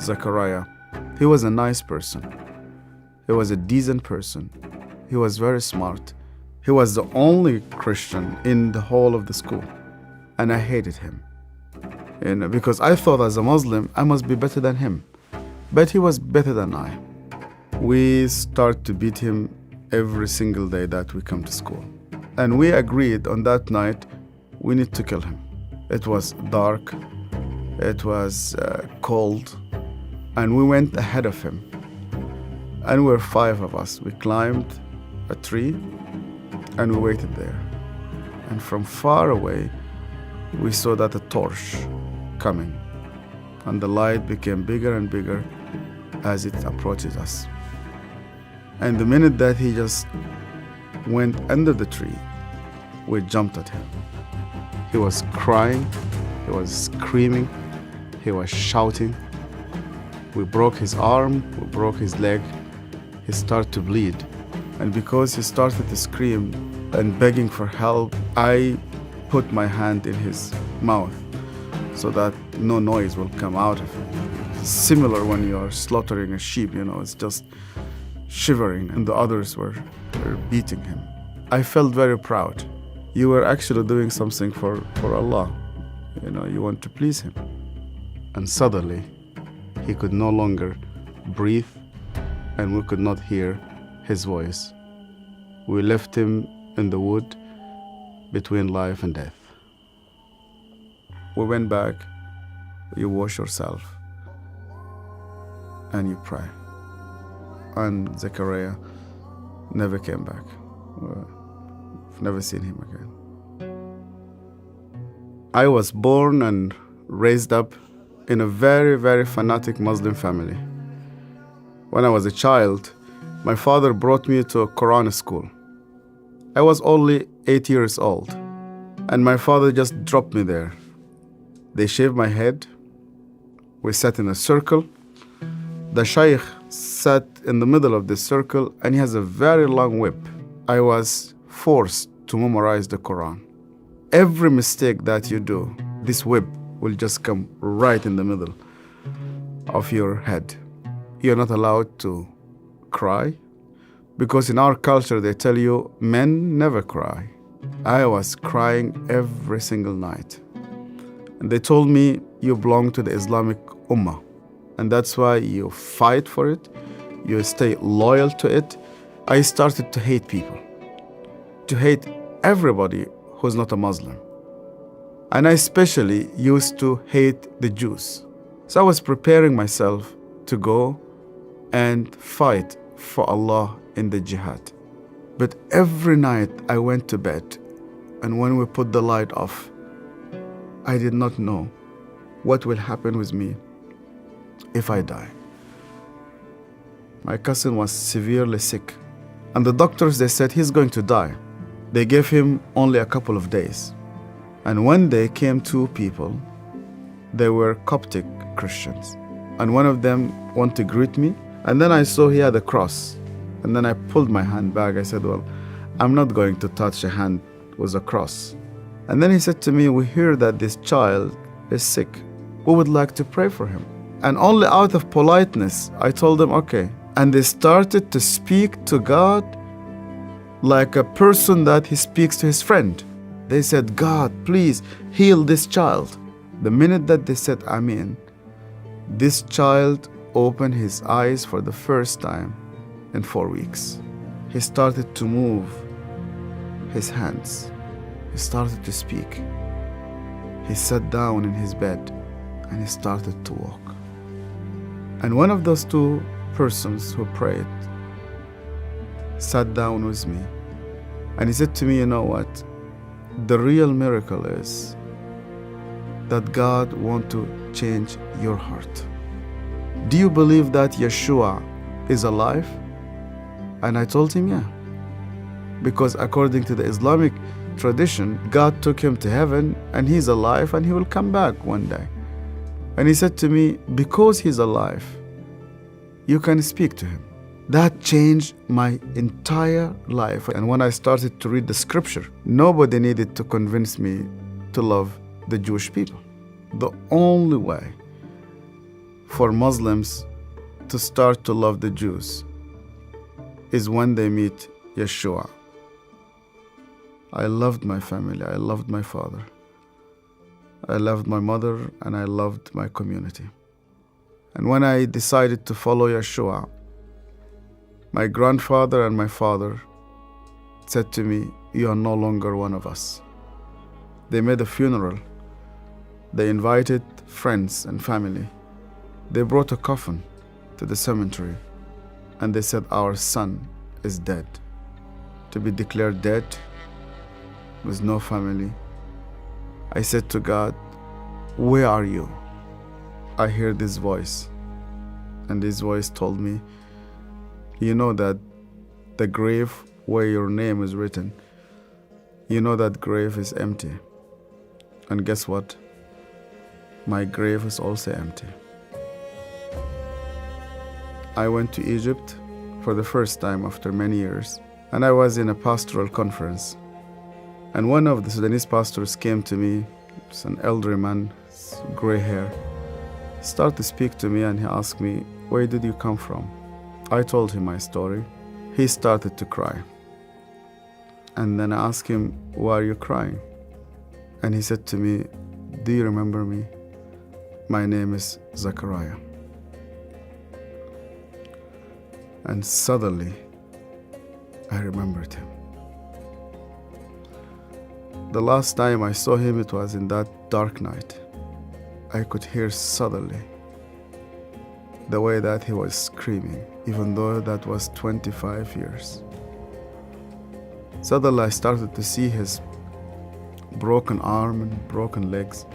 Zechariah. He was a nice person. He was a decent person. He was very smart. He was the only Christian in the whole of the school. And I hated him. Because I thought as a Muslim, I must be better than him. But he was better than I. We start to beat him every single day that we come to school. And we agreed on that night, we need to kill him. It was dark. It was cold. And we went ahead of him. And we were 5 of us. We climbed a tree and we waited there. And from far away, we saw that a torch coming. And the light became bigger and bigger as it approaches us. And the minute that he just went under the tree, we jumped at him. He was crying, he was screaming, he was shouting. We broke his arm, we broke his leg. He started to bleed. And because he started to scream and begging for help, I put my hand in his mouth so that no noise will come out of it. Similar when you are slaughtering a sheep, it's just shivering, and the others were beating him. I felt very proud. You were actually doing something for Allah. You want to please Him. And suddenly, he could no longer breathe, and we could not hear his voice. We left him in the wood between life and death. We went back, you wash yourself, and you pray. And Zechariah never came back. I've never seen him again. I was born and raised up in a very, very fanatic Muslim family. When I was a child, my father brought me to a Quran school. I was only 8 years old, and my father just dropped me there. They shaved my head. We sat in a circle. The shaykh sat in the middle of this circle, and he has a very long whip. I was forced to memorize the Quran. Every mistake that you do, this whip will just come right in the middle of your head. You're not allowed to cry, because in our culture they tell you men never cry. I was crying every single night. And they told me, you belong to the Islamic Ummah, and that's why you fight for it, you stay loyal to it. I started to hate people, to hate everybody who's not a Muslim. And I especially used to hate the Jews. So I was preparing myself to go and fight for Allah in the jihad. But every night I went to bed, and when we put the light off, I did not know what will happen with me if I die. My cousin was severely sick, and the doctors, they said he's going to die. They gave him only a couple of days. And one day came 2 people. They were Coptic Christians. And one of them wanted to greet me. And then I saw he had a cross. And then I pulled my hand back. I said, well, I'm not going to touch a hand with a cross. And then he said to me, we hear that this child is sick. We would like to pray for him. And only out of politeness, I told them, okay. And they started to speak to God like a person that he speaks to his friend. They said, God, please heal this child. The minute that they said Amen, this child opened his eyes for the first time in 4 weeks. He started to move his hands. He started to speak. He sat down in his bed and he started to walk. And one of those 2 persons who prayed sat down with me, and he said to me, you know what? The real miracle is that God wants to change your heart. Do you believe that Yeshua is alive? And I told him, yeah. Because according to the Islamic tradition, God took him to heaven and he's alive and he will come back one day. And he said to me, because he's alive, you can speak to him. That changed my entire life. And when I started to read the scripture, nobody needed to convince me to love the Jewish people. The only way for Muslims to start to love the Jews is when they meet Yeshua. I loved my family, I loved my father, I loved my mother, and I loved my community. And when I decided to follow Yeshua, my grandfather and my father said to me, "You are no longer one of us." They made a funeral. They invited friends and family. They brought a coffin to the cemetery, and they said, "Our son is dead." To be declared dead with no family, I said to God, "Where are you?" I hear this voice, and this voice told me, "You know that the grave where your name is written, you know that grave is empty. And guess what? My grave is also empty." I went to Egypt for the first time after many years, and I was in a pastoral conference. And one of the Sudanese pastors came to me, it's an elderly man, gray hair, started to speak to me, and he asked me, "Where did you come from?" I told him my story. He started to cry. And then I asked him, "Why are you crying?" And he said to me, "Do you remember me? My name is Zachariah." And suddenly, I remembered him. The last time I saw him, it was in that dark night. I could hear suddenly the way that he was screaming, even though that was 25 years. Suddenly I started to see his broken arm and broken legs.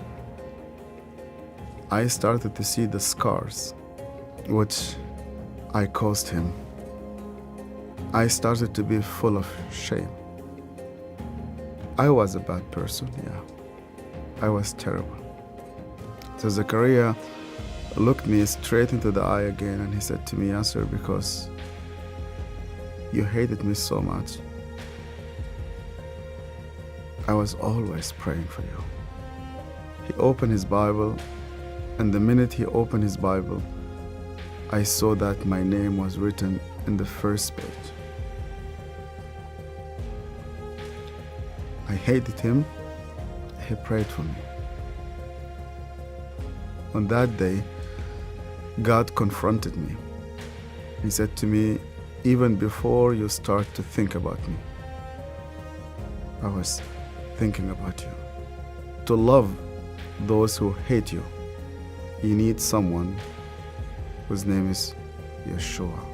I started to see the scars which I caused him. I started to be full of shame. I was a bad person, yeah. I was terrible. So Zachariah looked me straight into the eye again, and he said to me, "Yasser, because you hated me so much, I was always praying for you." He opened his Bible, and the minute he opened his Bible, I saw that my name was written in the first page. I hated him. He prayed for me. On that day, God confronted me. He said to me, "Even before you start to think about me, I was thinking about you. To love those who hate you, you need someone whose name is Yeshua."